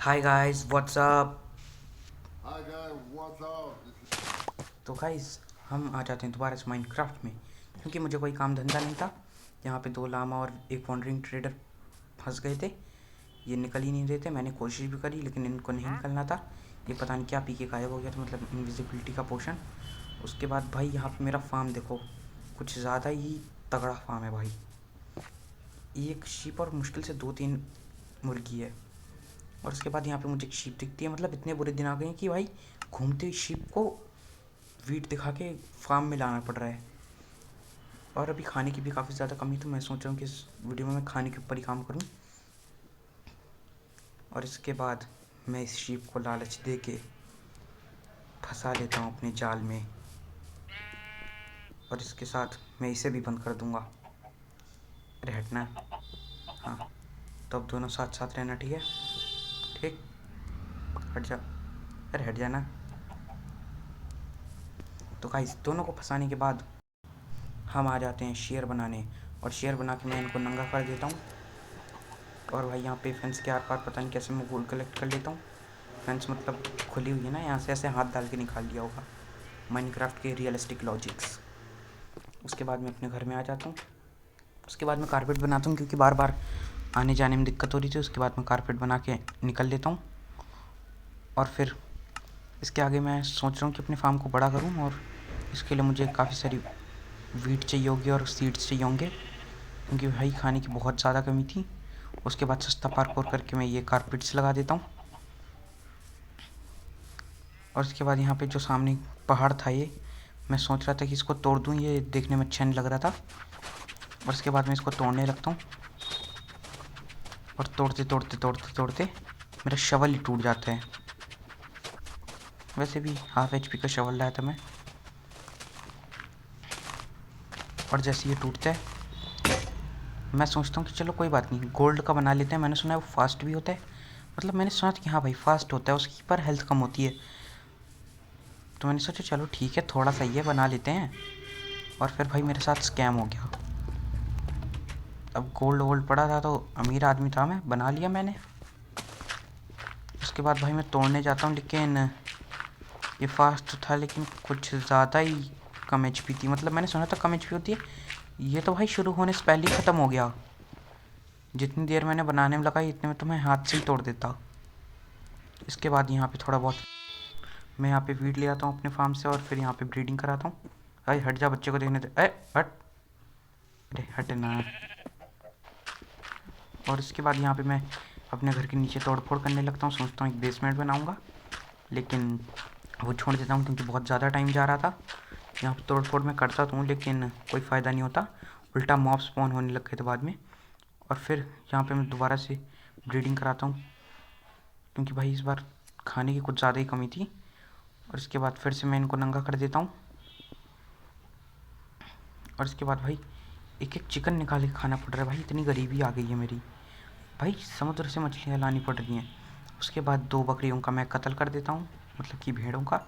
Hi guys what's up. Hi guys, what's up? तो guys हम आ जाते हैं दोबारा से माइनक्राफ्ट में, क्योंकि मुझे कोई काम धंधा नहीं था। यहाँ पे दो लामा और एक वॉन्डरिंग ट्रेडर फंस गए थे। ये निकल ही नहीं रहे थे। मैंने कोशिश भी करी लेकिन इनको नहीं निकलना था। ये पता नहीं क्या पी के गायब हो गया था, मतलब इनविजिबिलिटी का पोशन। उसके बाद भाई यहाँ पे मेरा फार्म देखो, कुछ ज़्यादा ही तगड़ा फार्म है भाई। एक शीप और मुश्किल से दो तीन मुर्गी है। और उसके बाद यहाँ पे मुझे एक शीप दिखती है। मतलब इतने बुरे दिन आ गए हैं कि भाई घूमते हुई शीप को वीट दिखा के फार्म में लाना पड़ रहा है। और अभी खाने की भी काफ़ी ज़्यादा कमी, तो मैं सोच रहा हूँ कि इस वीडियो में मैं खाने के ऊपर ही काम करूँ। और इसके बाद मैं इस शीप को लालच दे के फंसा लेता हूँ अपने जाल में। और इसके साथ मैं इसे भी बंद कर दूँगा। अरे हटना। हाँ, तो अब दोनों साथ साथ रहना, ठीक है? ठीक। हट जा। अरे हट जाना। तो गाइस दोनों को फंसाने के बाद हम आ जाते हैं शेयर बनाने। और शेयर बना के मैं इनको नंगा कर देता हूँ। और भाई यहाँ पे फेंस के आर पार पता नहीं कैसे मैं गोल्ड कलेक्ट कर लेता हूँ। फेंस मतलब खुली हुई है ना, यहाँ से ऐसे हाथ डाल के निकाल लिया होगा। माइनक्राफ्ट के रियलिस्टिक लॉजिक्स। उसके बाद मैं अपने घर में आ जाता हूँ। उसके बाद मैं कारपेट बनाता हूँ, क्योंकि बार बार आने जाने में दिक्कत हो रही थी। उसके बाद मैं कारपेट बना के निकल लेता हूँ। और फिर इसके आगे मैं सोच रहा हूँ कि अपने फार्म को बड़ा करूँ, और इसके लिए मुझे काफ़ी सारी वीट चाहिए होगी और सीड्स चाहिए होंगे, क्योंकि भाई खाने की बहुत ज़्यादा कमी थी। उसके बाद सस्ता पार्कोर करके मैं ये कारपेट्स लगा देता हूँ। और उसके बाद यहाँ पे जो सामने पहाड़ था, ये मैं सोच रहा था कि इसको तोड़ दूँ, ये देखने में अच्छा नहीं लग रहा था। और उसके बाद मैं इसको तोड़ने लगता हूँ। और तोड़ते तोड़ते तोड़ते तोड़ते मेरा शवल ही टूट जाता है। वैसे भी हाफ HP का शवल लाया था मैं। और जैसे ये टूटता है, मैं सोचता हूँ कि चलो कोई बात नहीं, गोल्ड का बना लेते हैं। मैंने सुना है वो फास्ट भी होता है। मतलब मैंने सुना था कि हाँ भाई फास्ट होता है, उसकी पर हेल्थ कम होती है। तो मैंने सोचा चलो ठीक है, थोड़ा सा ये बना लेते हैं। और फिर भाई मेरे साथ स्कैम हो गया। अब गोल्ड वोल्ड पड़ा था, तो अमीर आदमी था मैं, बना लिया मैंने। उसके बाद भाई मैं तोड़ने जाता हूँ, लेकिन ये फास्ट था लेकिन कुछ ज़्यादा ही कम HP थी। मतलब मैंने सुना था कम HP होती है, ये तो भाई शुरू होने से पहले ही ख़त्म हो गया। जितनी देर मैंने बनाने में लगाई, इतने में तो मैं हाथ से ही तोड़ देता। इसके बाद यहाँ पे थोड़ा बहुत मैं यहाँ पे वीट ले आता हूँ अपने फार्म से, और फिर यहाँ पे ब्रीडिंग कराता हूँ। अरे हट जा, बच्चे को देखने दे। अरे हट। अरे हट ना। और इसके बाद यहाँ पे मैं अपने घर के नीचे तोड़ फोड़ करने लगता हूँ। सोचता हूँ एक बेसमेंट बनाऊँगा, लेकिन वो छोड़ देता हूँ क्योंकि बहुत ज़्यादा टाइम जा रहा था। यहाँ पे तोड़ फोड़ मैं करता तो हूँ, लेकिन कोई फ़ायदा नहीं होता। उल्टा मॉब स्पॉन होने लग गए थे बाद में। और फिर यहाँ पे मैं दोबारा से ब्रीडिंग कराता हूँ, क्योंकि भाई इस बार खाने की कुछ ज़्यादा ही कमी थी। और इसके बाद फिर से मैं इनको नंगा कर देता हूँ। और इसके बाद भाई एक एक चिकन निकाल के खाना पड़ रहा है। भाई इतनी गरीबी आ गई है मेरी। भाई समुद्र से मछलियाँ लानी पड़ रही हैं। उसके बाद दो बकरियों का मैं कत्ल कर देता हूँ, मतलब कि भेड़ों का।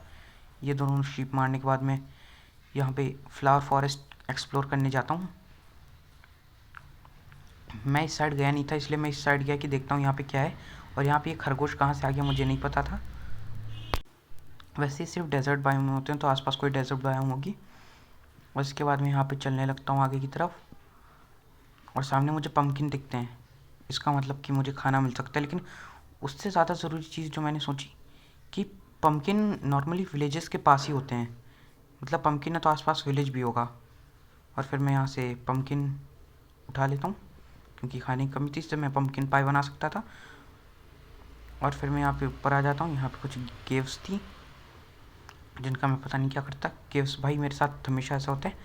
ये दोनों शीप मारने के बाद मैं यहाँ पे फ्लावर फॉरेस्ट एक्सप्लोर करने जाता हूँ। मैं इस साइड गया नहीं था, इसलिए मैं इस साइड गया कि देखता हूँ यहाँ पे क्या है। और यहाँ पे ये खरगोश कहाँ से आ गया मुझे नहीं पता था। वैसे सिर्फ डेजर्ट बायोम में होते हैं, तो आसपास कोई डेजर्ट बायोम होगी। और इसके बाद मैं यहाँ पे चलने लगता हूँ आगे की तरफ। और सामने मुझे पम्पकिन दिखते हैं, इसका मतलब कि मुझे खाना मिल सकता है। लेकिन उससे ज़्यादा ज़रूरी चीज़ जो मैंने सोची कि पम्पकिन नॉर्मली विलेजेस के पास ही होते हैं। मतलब पम्पकिन है तो आसपास विलेज भी होगा। और फिर मैं यहाँ से पम्पकिन उठा लेता हूँ, क्योंकि खाने की कमी थी, इससे मैं पम्पकिन पाई बना सकता था। और फिर मैं यहाँ पे ऊपर आ जाता हूँ। यहाँ पे कुछ केव्स थी, जिनका मैं पता नहीं क्या करता। केव्स भाई मेरे साथ हमेशा ऐसा होता है,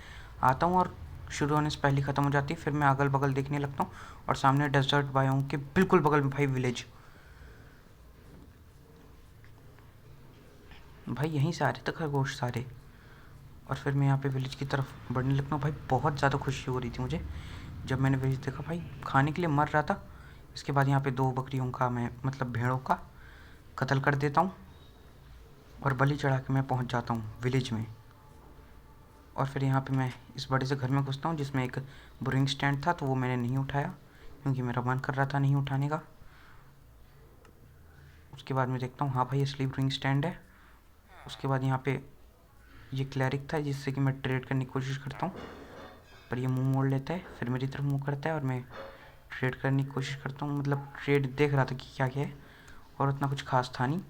आता हूँ और शुरू होने से पहले ख़त्म हो जाती है। फिर मैं अगल बगल देखने लगता हूँ, और सामने डेजर्ट बायोम के बिल्कुल बगल में भाई विलेज। भाई यहीं से आ रहे थे खरगोश सारे। और फिर मैं यहाँ पे विलेज की तरफ बढ़ने लगता हूँ। भाई बहुत ज़्यादा खुशी हो रही थी मुझे जब मैंने विलेज देखा। भाई खाने के लिए मर रहा था। इसके बाद यहाँ पे दो बकरियों का मैं, मतलब भेड़ों का कत्ल कर देता हूँ, और बलि चढ़ा के मैं पहुँच जाता हूँ विलेज में। और फिर यहाँ पे मैं इस बड़े से घर में घुसता हूँ, जिसमें एक ब्रूइंग स्टैंड था, तो वो मैंने नहीं उठाया क्योंकि मेरा मन कर रहा था नहीं उठाने का। उसके बाद मैं देखता हूँ, हाँ भाई स्लीप ड्रिंक स्टैंड है। उसके बाद यहाँ पे ये क्लैरिक था जिससे कि मैं ट्रेड करने की कोशिश करता हूँ, पर ये मुंह मोड़ लेता है, फिर मेरी तरफ मुंह करता है और मैं ट्रेड करने की कोशिश करता हूँ। मतलब ट्रेड देख रहा था कि क्या क्या है, और उतना कुछ खास था नहीं।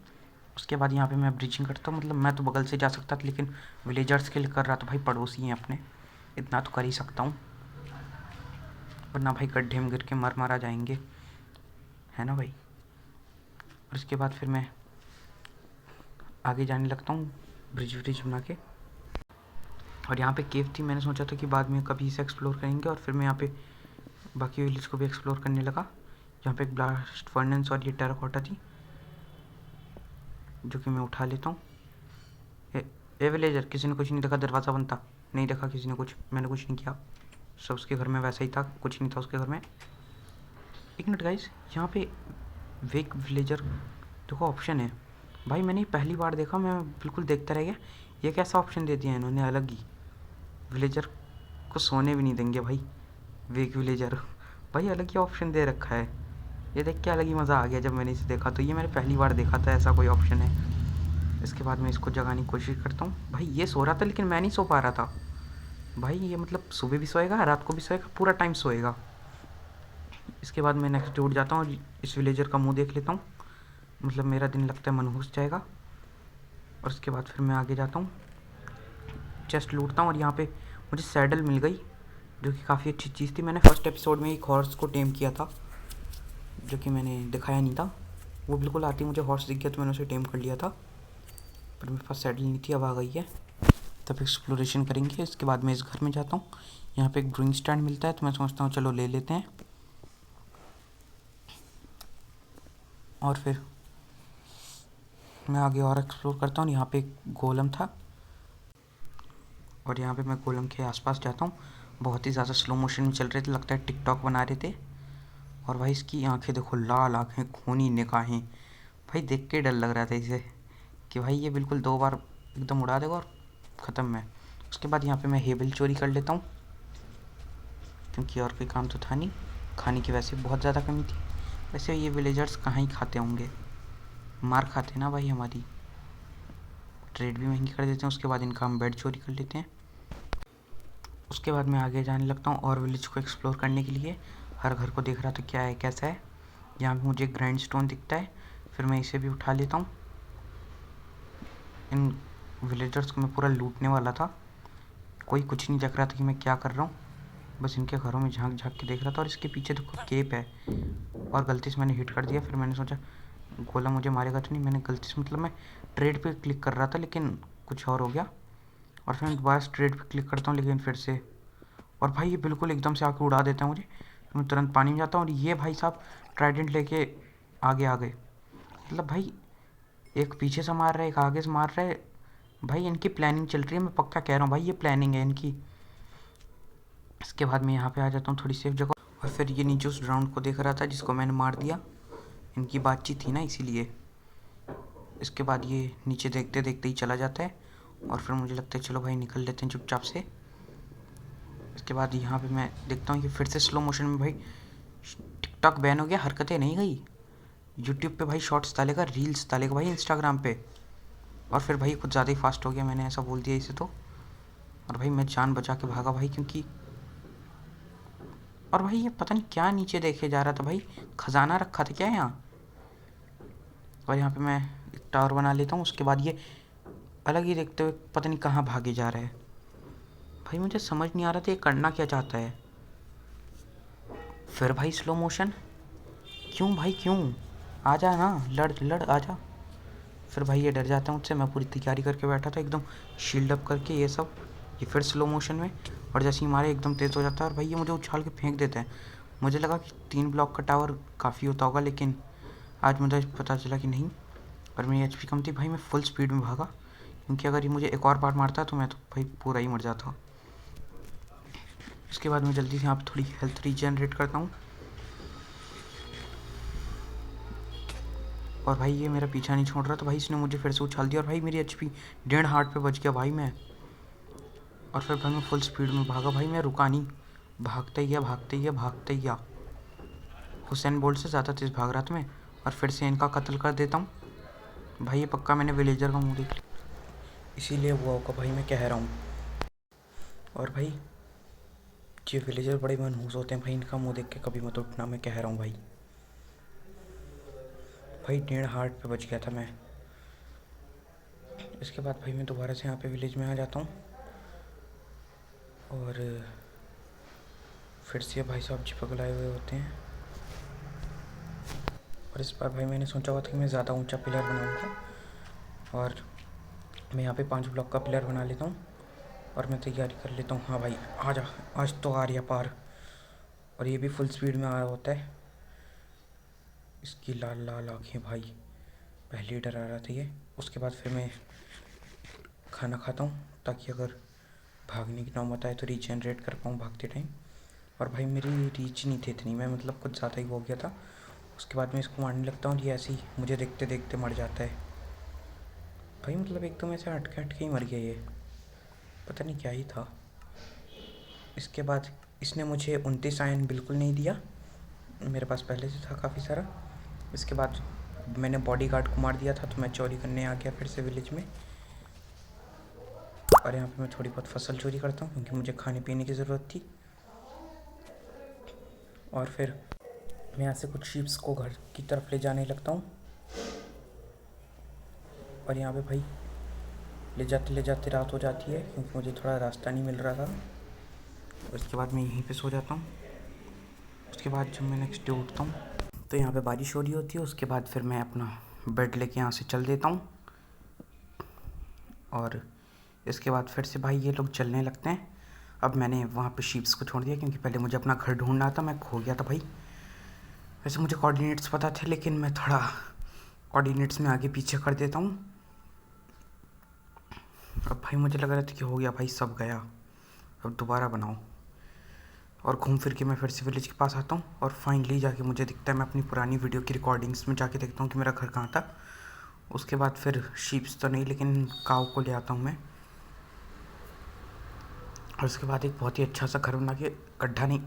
उसके बाद यहाँ पे मैं ब्रीचिंग करता हूँ, मतलब मैं तो बगल से जा सकता था, लेकिन विलेजर्स के लिए कर रहा था भाई, पड़ोसी हैं अपने, इतना तो कर ही सकता हूँ, वरना भाई गड्ढे में गिर के मर मारा जाएंगे, है ना भाई। और इसके बाद फिर मैं आगे जाने लगता हूँ ब्रिज व्रिज बना के। और यहाँ पे केव थी, मैंने सोचा था कि बाद में कभी इसे एक्सप्लोर करेंगे, और फिर मैं यहाँ पे बाकी विलेज को भी एक्सप्लोर करने लगा। यहाँ पे एक ब्लास्ट फर्नेस और ये टेराकोटा थी जो कि मैं उठा लेता हूँ। ए विलेजर, किसी ने कुछ नहीं देखा दरवाज़ा बनता? नहीं देखा किसी ने कुछ, मैंने कुछ नहीं किया, सब उसके घर में वैसा ही था, कुछ नहीं था उसके घर में। एक मिनट गाइस, यहाँ पे वेक विलेजर देखो ऑप्शन है भाई, मैंने ये पहली बार देखा, मैं बिल्कुल देखता रह गया। ये कैसा ऑप्शन दे दिया इन्होंने अलग ही, विलेजर को सोने भी नहीं देंगे भाई, वेक विलेजर भाई अलग ही ऑप्शन दे रखा है। ये देख के अलग ही मज़ा आ गया जब मैंने इसे देखा, तो ये मैंने पहली बार देखा था ऐसा कोई ऑप्शन है। इसके बाद मैं इसको जगाने की कोशिश करता हूँ। भाई ये सो रहा था लेकिन मैं नहीं सो पा रहा था भाई, ये मतलब सुबह भी सोएगा रात को भी सोएगा, पूरा टाइम सोएगा। इसके बाद मैं नेक्स्ट डे उठ जाता हूँ और इस विलेजर का मुंह देख लेता हूँ, मतलब मेरा दिन लगता है मनहूस जाएगा। और उसके बाद फिर मैं आगे जाता हूँ, चेस्ट लूटता हूँ, और यहाँ पे मुझे सैडल मिल गई जो कि काफ़ी अच्छी चीज़ थी। मैंने फर्स्ट एपिसोड में एक हॉर्स को टेम किया था जो कि मैंने दिखाया नहीं था, वो बिल्कुल आती मुझे हॉर्स दिख गया तो मैंने उसे टेम कर लिया था, पर मेरे पास सैडल नहीं थी, अब आ गई है, तब एक्सप्लोरेशन करेंगे। इसके बाद मैं इस घर में जाता हूँ, यहाँ पे एक ड्राइंग स्टैंड मिलता है तो मैं सोचता हूँ चलो ले लेते हैं। और फिर मैं आगे और एक्सप्लोर करता हूँ। यहाँ पे एक गोलम था और यहाँ पे मैं गोलम के आसपास जाता हूँ, बहुत ही ज़्यादा स्लो मोशन में चल रहे थे, लगता है टिकटॉक बना रहे थे। और भाई इसकी आंखें देखो, लाल आंखें, खूनी निगाहें, भाई देख के डर लग रहा था इसे कि भाई ये बिल्कुल 2 बार एकदम उड़ा देगा और ख़त्म है। उसके बाद यहाँ पे मैं हेबल चोरी कर लेता हूँ क्योंकि और कोई काम तो था नहीं, खाने की वैसे बहुत ज़्यादा कमी थी। वैसे ये विलेजर्स कहाँ ही खाते होंगे, मार खाते ना भाई हमारी, ट्रेड भी महंगी कर देते हैं। उसके बाद इनका हम बेड चोरी कर लेते हैं। उसके बाद मैं आगे जाने लगता हूँ और विलेज को एक्सप्लोर करने के लिए, हर घर को देख रहा था क्या है कैसा है। यहाँ पे मुझे ग्रैंड स्टोन दिखता है, फिर मैं इसे भी उठा लेता हूँ। इन विलेजर्स को मैं पूरा लूटने वाला था, कोई कुछ नहीं देख रहा था कि मैं क्या कर रहा हूँ, बस इनके घरों में झांक झांक के देख रहा था। और इसके पीछे देखो केप है, और गलती से मैंने हिट कर दिया। फिर मैंने सोचा गोला मुझे मारेगा तो नहीं, मैंने गलती से, मतलब मैं ट्रेड पे क्लिक कर रहा था लेकिन कुछ और हो गया, और फिर मैं दोबारा ट्रेड पे क्लिक करता हूँ लेकिन फिर से, और भाई ये बिल्कुल एकदम से आके उड़ा देता है मुझे, तो मैं तुरंत पानी में जाता हूँ। और ये भाई साहब ट्राइडेंट लेके आगे आ गए, मतलब भाई एक पीछे से मार रहा है एक आगे से मार रहा है, भाई इनकी प्लानिंग चल रही है, मैं पक्का कह रहा हूँ भाई ये प्लानिंग है इनकी। इसके बाद मैं यहाँ पे आ जाता हूँ थोड़ी सेफ जगह, और फिर ये नीचे उस ड्राउंड को देख रहा था जिसको मैंने मार दिया, इनकी बातचीत थी ना इसीलिए। इसके बाद ये नीचे देखते देखते ही चला जाता है, और फिर मुझे लगता है चलो भाई निकल लेते हैं चुपचाप से। इसके बाद यहाँ पे मैं देखता हूँ कि फिर से स्लो मोशन में भाई टिकटॉक बैन हो गया, हरकतें नहीं गई, यूट्यूब पे भाई शॉर्ट्स डालेगा, रील्स डालेगा भाई इंस्टाग्राम पे, और फिर भाई कुछ ज़्यादा ही फास्ट हो गया, मैंने ऐसा बोल दिया इसे तो। और भाई मैं जान बचा के भागा भाई, क्योंकि और भाई ये पता नहीं क्या नीचे देखे जा रहा था भाई, खजाना रखा था क्या यहाँ। और यहाँ पे मैं एक टावर बना लेता हूँ, उसके बाद ये अलग ही देखते हुए पता नहीं कहाँ भागे जा रहा है भाई, मुझे समझ नहीं आ रहा था ये करना क्या चाहता है। फिर भाई स्लो मोशन, क्यों भाई क्यों, आ जा ना, लड़ लड़ आ जा। फिर भाई ये डर जाता है मुझसे, मैं पूरी तैयारी करके बैठा था एकदम शील्ड अप करके ये सब, ये फिर स्लो मोशन में, और जैसे ही मारे एकदम तेज़ हो जाता है और भाई ये मुझे उछाल के फेंक देता है। मुझे लगा कि 3 ब्लॉक का टावर काफ़ी होता होगा, लेकिन आज मुझे पता चला कि नहीं, और मेरी एचपी कम थी भाई, मैं फुल स्पीड में भागा, क्योंकि अगर ये मुझे एक और बार मारता तो मैं तो भाई पूरा ही मर जाता। इसके बाद मैं जल्दी से यहाँ पर थोड़ी हेल्थ रीजनरेट करता हूँ, और भाई ये मेरा पीछा नहीं छोड़ रहा, तो भाई इसने मुझे फिर से उछाल दिया, और भाई मेरी एचपी 1.5 हार्ट पे बच गया भाई मैं। और फिर भाई मैं फुल स्पीड में भागा भाई, मैं रुका नहीं, भागते ही गया भागते ही गया भागते ही गया, हुसैन बोल्ट से ज़्यादा तेज़ भाग रहा था मैं। और फिर से इनका कत्ल कर देता हूँ। भाई ये पक्का मैंने विलेजर का मुंह देख लिया, इसीलिए हुआ होगा भाई, मैं कह रहा हूँ। और भाई ये विलेजर बड़े मनहूस होते हैं भाई, इनका मुंह देख के कभी मत उठना, मैं कह रहा हूँ भाई। भाई 1.5 हार्ट पे बच गया था मैं। इसके बाद भाई मैं दोबारा से यहाँ पे विलेज में आ जाता हूँ और फिर से भाई साहब चिपक लाए हुए होते हैं। और इस बार भाई मैंने सोचा हुआ था कि मैं ज़्यादा ऊंचा पिलर बनाऊंगा और मैं यहाँ पे 5 ब्लॉक का पिलर बना लेता हूँ और मैं तैयारी कर लेता हूँ। हाँ भाई आ जा, आज तो आ रहा पार। और ये भी फुल स्पीड में आ रहा होता है। इसकी लाल लाल आँखें भाई, पहले डरा रहा था ये। उसके बाद फिर मैं खाना खाता हूँ ताकि अगर भागने की नौबत आए तो रीजनरेट कर पाऊँ भागते टाइम। और भाई मेरी रीच नहीं थी इतनी, मैं मतलब कुछ ज़्यादा ही हो गया था। उसके बाद मैं इसको मारने लगता हूँ और ये ऐसे ही मुझे देखते देखते मर जाता है भाई। मतलब एकदम ऐसे हटके हटके ही मर गया ये, पता नहीं क्या ही था। इसके बाद इसने मुझे 29 आयन बिल्कुल नहीं दिया, मेरे पास पहले से था काफ़ी सारा। इसके बाद मैंने बॉडीगार्ड को मार दिया था तो मैं चोरी करने आ गया फिर से विलेज में। और यहाँ पे मैं थोड़ी बहुत फसल चोरी करता हूँ क्योंकि मुझे खाने पीने की ज़रूरत थी। और फिर मैं यहाँ से कुछ शीप्स को घर की तरफ ले जाने लगता हूँ। और यहाँ पे भाई ले जाते रात हो जाती है क्योंकि मुझे थोड़ा रास्ता नहीं मिल रहा था। उसके बाद मैं यहीं पे सो जाता हूँ। उसके बाद जब मैं नेक्स्ट डे उठता हूँ तो यहाँ पे बारिश हो रही होती है। उसके बाद फिर मैं अपना बेड लेके यहाँ से चल देता हूँ और इसके बाद फिर से भाई ये लोग चलने लगते हैं। अब मैंने वहाँ पे शीप्स को छोड़ दिया क्योंकि पहले मुझे अपना घर ढूंढना था, मैं खो गया था भाई। वैसे मुझे कोऑर्डिनेट्स पता थे लेकिन मैं थोड़ा कोऑर्डिनेट्स में आगे पीछे कर देता हूँ। अब भाई मुझे लग रहा था कि हो गया भाई, सब गया, अब दोबारा बनाओ। और घूम फिर के मैं फिर से विलेज के पास आता हूँ और फाइनली जाके मुझे दिखता है, मैं अपनी पुरानी वीडियो की रिकॉर्डिंग्स में जाके देखता हूँ कि मेरा घर कहाँ था। उसके बाद फिर शीप्स तो नहीं लेकिन काऊ को ले आता हूँ मैं। और उसके बाद एक बहुत ही अच्छा सा घर बना के, गड्ढा नहीं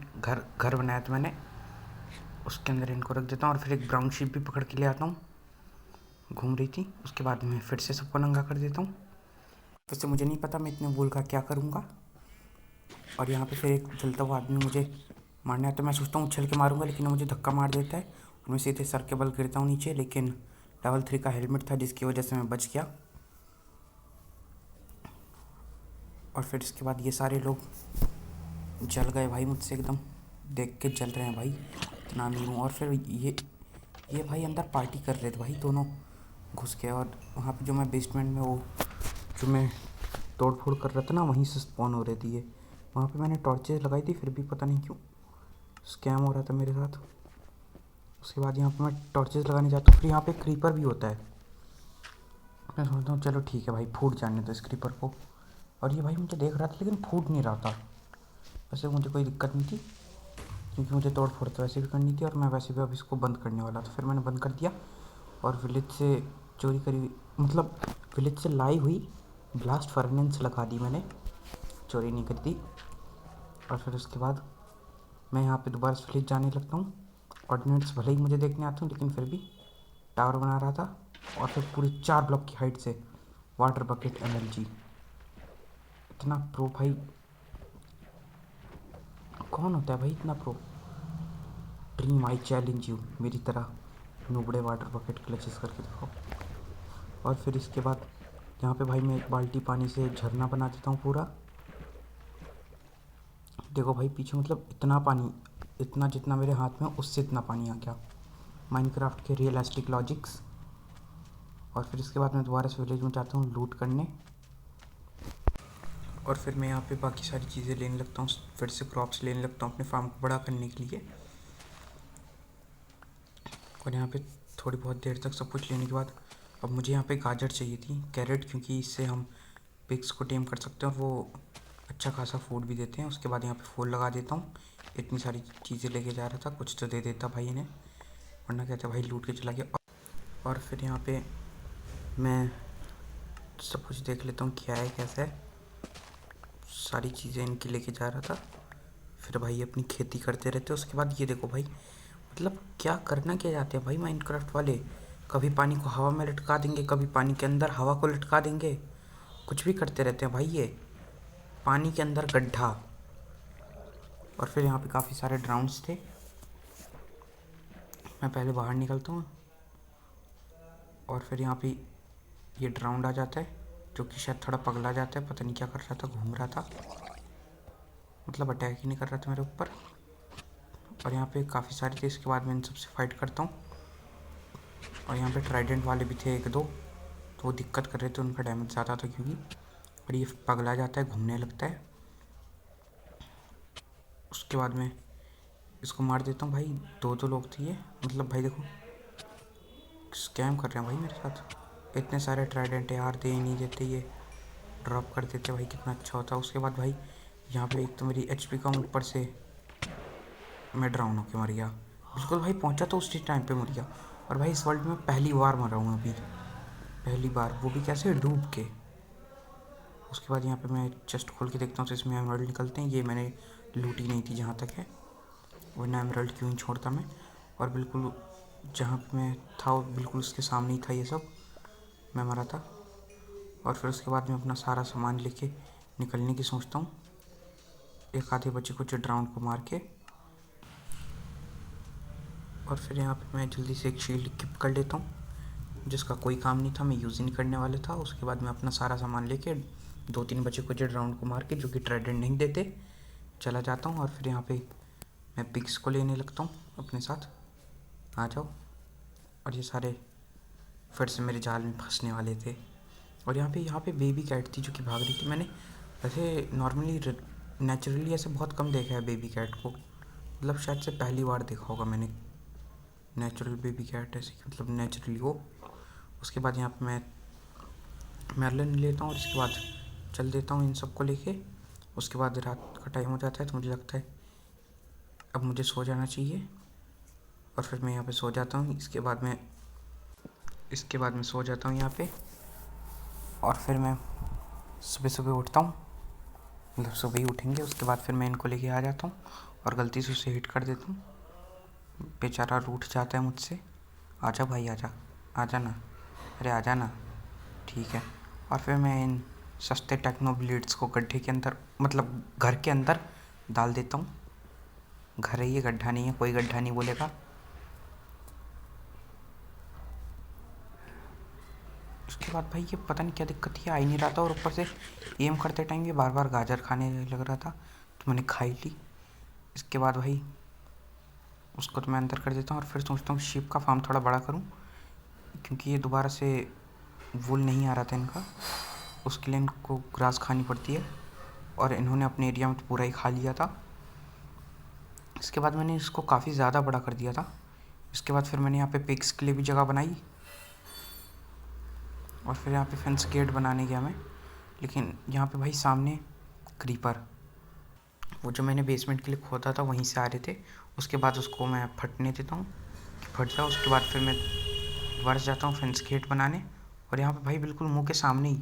घर बनाया था मैंने, उसके अंदर इनको रख देता हूँ। और फिर एक ब्राउन शीप भी पकड़ के ले आता हूँ, घूम रही थी। उसके बाद मैं फिर से सबको नंगा कर देता हूँ। वैसे मुझे नहीं पता मैं इतने वूल का क्या करूँगा। और यहाँ पे फिर एक जलता हुआ आदमी मुझे मारना है तो मैं सोचता हूँ उछल के मारूंगा लेकिन मुझे धक्का मार देता है और मैं सीधे सर के बल गिरता हूँ नीचे। लेकिन लेवल 3 का हेलमेट था जिसकी वजह से मैं बच गया। और फिर इसके बाद ये सारे लोग जल गए भाई मुझसे, एकदम देख के जल रहे हैं भाई, इतना अमीर हूँ। और फिर ये भाई अंदर पार्टी कर रहे थे भाई, दोनों घुस के। और वहाँ पे जो मैं बेसमेंट में वो जो मैं तोड़ फोड़ कर रहा था ना, वहीं से स्पॉन हो रहे थे ये। वहाँ पे मैंने टॉर्चेस लगाई थी फिर भी पता नहीं क्यों स्कैम हो रहा था मेरे साथ। उसके बाद यहाँ पे मैं टॉर्चेस लगाने जाता हूँ, फिर यहाँ पे क्रीपर भी होता है। मैं सोचता हूँ चलो ठीक है भाई, फूट जाने दो इस क्रीपर को। और ये भाई मुझे देख रहा था लेकिन फूट नहीं रहा था। वैसे मुझे कोई दिक्कत नहीं थी क्योंकि मुझे तोड़ फोड़ तो वैसे भी करनी थी और मैं वैसे भी अब इसको बंद करने वाला था। फिर मैंने बंद कर दिया और विलेज से चोरी करी, मतलब विलेज से लाई हुई ब्लास्ट फर्नेस लगा दी मैंने, चोरी नहीं करी थी। और फिर उसके बाद मैं यहाँ पे दोबारा से विलेज जाने लगता हूँ। ऑर्डिनेट्स भले ही मुझे देखने आते हूँ लेकिन फिर भी टावर बना रहा था। और फिर पूरे 4 ब्लॉक की हाइट से वाटर बकेट MLG, इतना प्रो भाई कौन होता है भाई इतना pro. Dream I challenge you, मेरी तरह नुबड़े वाटर बकेट क्लचेस करके दिखाओ। और फिर इसके बाद यहाँ पे भाई मैं एक बाल्टी पानी से झरना बना देता हूँ पूरा। देखो भाई पीछे मतलब इतना पानी, इतना जितना मेरे हाथ में उससे इतना पानी आ गया, माइनक्राफ्ट के रियलिस्टिक लॉजिक्स। और फिर इसके बाद मैं दोबारा से विलेज में जाता हूँ लूट करने। और फिर मैं यहाँ पे बाकी सारी चीज़ें लेने लगता हूँ, फिर से क्रॉप्स लेने लगता हूँ अपने फार्म को बड़ा करने के लिए। और यहाँ पे थोड़ी बहुत देर तक सब कुछ लेने के बाद अब मुझे यहाँ पे गाजर चाहिए थी, कैरेट, क्योंकि इससे हम पिग्स को टेम कर सकते हैं और वो अच्छा खासा फूड भी देते हैं। उसके बाद यहाँ पे फूल लगा देता हूँ। इतनी सारी चीज़ें लेके जा रहा था, कुछ तो दे देता भाई इन्हें, वरना कहते भाई लूट के चला गया। और फिर यहाँ पे मैं सब कुछ देख लेता हूँ क्या है कैसा है, सारी चीज़ें इनकी लेके जा रहा था। फिर भाई अपनी खेती करते रहते। उसके बाद ये देखो भाई, मतलब क्या करना क्या चाहते हैं भाई माइनक्राफ्ट वाले। कभी पानी को हवा में लटका देंगे, कभी पानी के अंदर हवा को लटका देंगे, कुछ भी करते रहते हैं भाई ये। पानी के अंदर गड्ढा। और फिर यहाँ पे काफ़ी सारे ड्राउन्स थे। मैं पहले बाहर निकलता हूँ और फिर यहाँ पे ये ड्राउंड आ जाता है, जो कि शायद थोड़ा पगला जाता है, पता नहीं क्या कर रहा था, घूम रहा था, मतलब अटैक ही नहीं कर रहा था मेरे ऊपर। और यहाँ पे काफ़ी सारे थे। इसके बाद मैं इन सबसे फाइट करता हूँ। और यहाँ पे ट्राइडेंट वाले भी थे एक दो, तो वो दिक्कत कर रहे थे, उनका डैमेज ज़्यादा था क्योंकि। और ये पगला जाता है, घूमने लगता है। उसके बाद में इसको मार देता हूँ भाई। दो दो लोग थे ये, मतलब भाई देखो स्कैम कर रहे हैं भाई मेरे साथ। इतने सारे ट्राइडेंट यार, दे ही नहीं देते ये, ड्रॉप कर देते भाई, कितना अच्छा होता। उसके बाद भाई यहाँ पे एक तो मेरी एचपी कम, ऊपर से मैं डाउन होके मर गया। बिल्कुल भाई पहुँचा तो उसी टाइम पे मर गया। और भाई इस वर्ल्ड में पहली बार मर रहा हूँ अभी, पहली बार, वो भी कैसे, डूब के। उसके बाद यहाँ पे मैं चेस्ट खोल के देखता हूँ तो इसमें एमराल्ड निकलते हैं। ये मैंने लूटी नहीं थी जहाँ तक है, वरना एमराल्ड क्यों ही छोड़ता मैं। और बिल्कुल जहाँ पे मैं था बिल्कुल उसके सामने ही था ये सब, मैं मरा था। और फिर उसके बाद मैं अपना सारा सामान लेके निकलने की सोचता हूँ, एक आधे बच्चे को ड्राउन को मार के। और फिर यहाँ पे मैं जल्दी से एक शील्ड इक्विप कर लेता हूँ, जिसका कोई काम नहीं था, मैं यूज़ ही नहीं करने वाला था। उसके बाद मैं अपना सारा सामान लेके दो तीन बच्चे को ड्राउन को मार के, जो कि ट्राइडेंट नहीं देते, चला जाता हूँ। और फिर यहाँ पे मैं पिग्स को लेने लगता हूँ अपने साथ, आ जाओ। और ये सारे फिर से मेरे जाल में फंसने वाले थे। और यहाँ पे बेबी कैट थी जो कि भाग रही थी। मैंने ऐसे नॉर्मली नेचुरली ऐसे बहुत कम देखा है बेबी कैट को, मतलब शायद से पहली बार देखा होगा मैंने नेचुरल बेबी कैट ऐसे, मतलब नेचुरली वो। उसके बाद यहाँ पे मैं मेरलिन लेता हूँ और इसके बाद चल देता हूँ इन सबको लेके। उसके बाद रात का टाइम हो जाता है तो मुझे लगता है अब मुझे सो जाना चाहिए। और फिर मैं यहाँ पे सो जाता हूँ। इसके बाद मैं सो जाता हूँ यहाँ पे। और फिर मैं सुबह सुबह उठता हूँ, मतलब सुबह ही उठेंगे। उसके बाद फिर मैं इनको लेके आ जाता हूँ और गलती से उसे हिट कर देता हूँ। बेचारा रूठ जाता है मुझसे। आजा भाई आजा, आजा ना, अरे आजा ना, ठीक है। और फिर मैं इन सस्ते टेक्नो ब्लेड्स को गड्ढे के अंदर, मतलब घर के अंदर डाल देता हूँ। घर है ये, गड्ढा नहीं है, कोई गड्ढा नहीं बोलेगा। उसके बाद भाई ये पता नहीं क्या दिक्कत थी, आ ही नहीं रहा था। और ऊपर से एम करते टाइम ये बार बार गाजर खाने लग रहा था, तो मैंने खाई ली। इसके बाद भाई उसको तो मैं अंदर कर देता हूँ। और फिर सोचता हूँ शीप का फार्म थोड़ा बड़ा करूँ, क्योंकि ये दोबारा से वूल नहीं आ रहा था इनका, उसके लिए इनको ग्रास खानी पड़ती है। और इन्होंने अपने एरिया में तो पूरा ही खा लिया था। इसके बाद मैंने इसको काफ़ी ज़्यादा बड़ा कर दिया था। इसके बाद फिर मैंने यहाँ पे पिग्स के लिए भी जगह बनाई। और फिर यहाँ पे फेंस गेट बनाने गया मैं, लेकिन यहाँ पे भाई सामने क्रीपर, वो जो मैंने बेसमेंट के लिए खोदा था वहीं से आ रहे थे। उसके बाद उसको मैं फटने देता हूँ कि फट जाओ। उसके बाद फिर मैं दोबारा जाता हूँ फेंस गेट बनाने। और यहाँ पे भाई बिल्कुल मुंह के सामने ही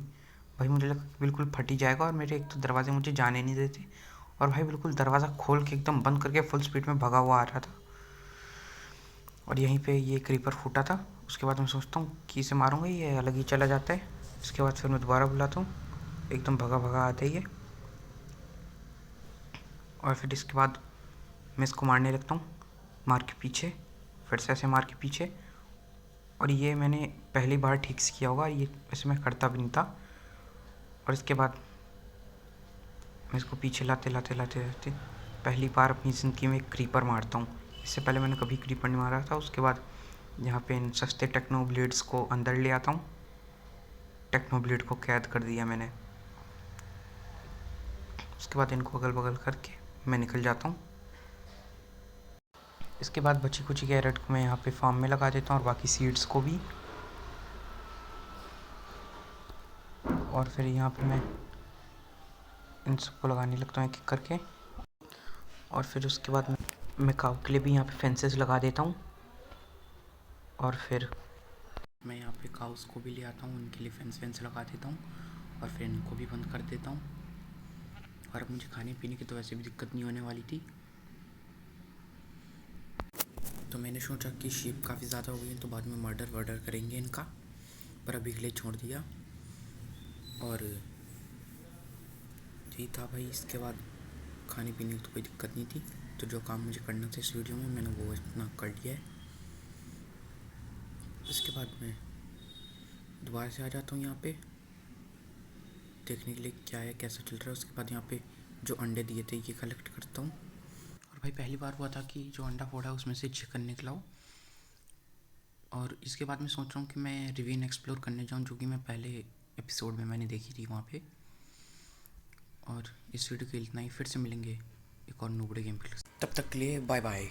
भाई मुझे लगा कि बिल्कुल फट ही जाएगा। और मेरे एक तो दरवाजे मुझे जाने नहीं देते, और भाई बिल्कुल दरवाज़ा खोल के एकदम बंद करके फुल स्पीड में भगा हुआ आ रहा था। और यहीं पे ये क्रीपर फूटा था। उसके बाद मैं सोचता हूँ कि इसे मारूंगा, ये अलग ही चला जाता है। इसके बाद फिर मैं दोबारा बुलाता हूँ, एकदम भगा भगा आता है ये। और फिर इसके बाद मैं इसको मारने लगता हूँ, मार के पीछे, फिर से ऐसे मार के पीछे। और ये मैंने पहली बार ठीक से किया होगा, ये वैसे मैं करता भी नहीं था। और इसके बाद मैं इसको पीछे लाते लाते लाते लाते पहली बार अपनी ज़िंदगी में एक क्रीपर मारता हूँ। इससे पहले मैंने कभी क्रीपर नहीं मारा था। उसके बाद यहाँ पे इन सस्ते टेक्नो ब्लेड्स को अंदर ले आता हूँ, टेक्नो ब्लेड को कैद कर दिया मैंने। उसके बाद इनको अगल बगल करके मैं निकल जाता हूँ। इसके बाद बची कुची कैरेट को मैं यहाँ पे फार्म में लगा देता हूँ, और बाकी सीड्स को भी। और फिर यहाँ पे मैं इन सबको लगाने लगता हूँ एक एक करके। और फिर उसके बाद मैं काऊ के लिए भी यहाँ पे फेंसेस लगा देता हूँ। और फिर मैं यहाँ पे काउस को भी ले आता हूँ, उनके लिए फेंस लगा देता हूँ। और फिर इनको भी बंद कर देता हूँ। और अब मुझे खाने पीने की तो वैसे भी दिक्कत नहीं होने वाली थी। तो मैंने सोचा कि शीप काफ़ी ज़्यादा हो गई हैं तो बाद में मर्डर वर्डर करेंगे इनका, पर अभी के लिए छोड़ दिया। और यही था भाई। इसके बाद खाने पीने की तो कोई दिक्कत नहीं थी, तो जो काम मुझे करना था इस वीडियो में मैंने वो इतना कर लिया है। इसके बाद मैं दोबारा से आ जाता हूँ यहाँ पे देखने के लिए क्या है, कैसा चल रहा है। उसके बाद यहाँ पे जो अंडे दिए थे ये कलेक्ट करता हूँ। और भाई पहली बार हुआ था कि जो अंडा फोड़ा उसमें से चिकन निकला हो। और इसके बाद मैं सोच रहा हूँ कि मैं रिवीन एक्सप्लोर करने जाऊँ, जो कि मैं पहले एपिसोड में मैंने देखी थी वहाँ पे। और इस वीडियो के लिए इतना ही, फिर से मिलेंगे एक और नूबड़े गेम प्ले। तब तक के लिए बाय बाय।